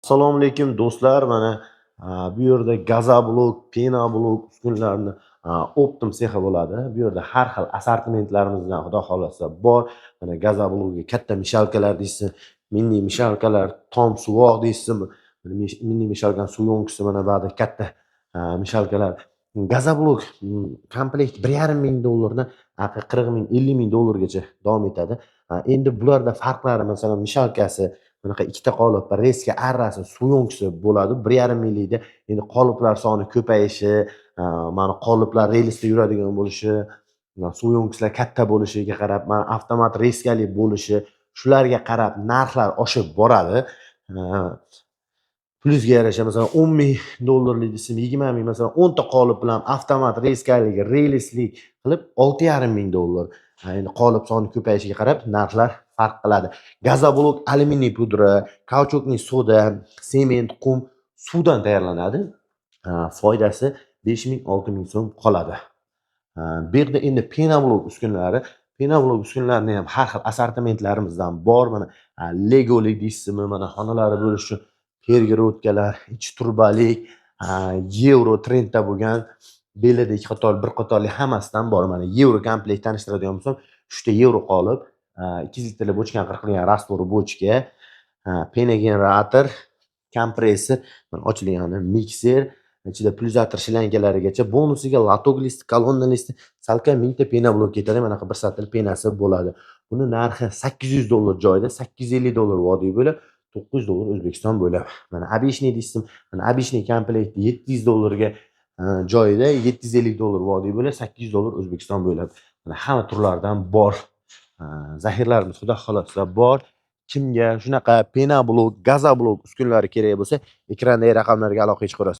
Assalomu alaykum do'stlar. Mana bu yerda Gazablok, Penablok uskunalarini optim sexi bo'ladi. Bu yerda har xil assortimentlarimizdan xudo xolasa bor. Mana Gazablokga katta mishalkalar deysiz, mini mishalkalar, tom suvoq deysiz, mini mishalkaning suv mana bu yerda katta mishalkalar. Gazablok komplekt 1,5 ming dollardan 40 ming, 50 ming dollargacha davom etadi. Endi bularda farqlari, masalan, mishalkasi bunaqa ikkita qolip, reska arrasi, suv bo'ladi. 1,5 minglikda endi qoliplar soni ko'payishi, mana qoliplar relsda yuradigan bo'lishi, suv katta bo'lishiga qarab, mana avtomat reskali bo'lishi, shularga qarab narxlar oshib boradi. Plyusga yarasha masalan 10 ming dollarlik desam, 20 ming, masalan 10 ta qolip bilan avtomat reskaligi, relsli qilib 6,5 ming dollar. Endi qolip soni ko'payishiga qarab narxlar farq qiladi. Gazablok alyuminiy pudra, kauchukli soda, sement, qum suvdan tayyorlanadi. Foydasi 5 ming, 6 ming so'm qoladi. Bu yerda endi Penablok uskunalarini ham har xil assortimentlarimizdan bor. Mana legolik deysizmi, mana xonalari bo'lish uchun pergorodkalar, ichi turbalik, yevro trendda bo'lgan belida 2 qator, 1 qatorli hammasidan bor. Mana yevro komplekt tanishtiradigan bo'lsam, 3 ta yevro qolib, 2 litrli bochkadan qirqilgan rastvor bochka, pena generator, kompressor, mana ochilgani mikser, ichida plyuzator shlankalarigacha, bonusiga lotok listi, kolonna listi, salkam 1000 ta Penablok ketadi. Mana bir satil penasi bo'ladi. Buni narxi 800 dollar joyida, 850 dollar vodiy bo'lib, 900 dollar O'zbekiston bo'lib. Mana обычный deysizmi? Mana обычный komplekt 700 dollarga joyida 750 dollar vodiy bo'lib, 800 dollar O'zbekiston bo'lib. Mana hamma turlardan bor. Zaxirlarimiz xudo xolasa bor. Kimga shunaqa Penablok, Gazablok uskunalari kerak bo'lsa, ekrandagi raqamlarga aloqaga chiqarasiz.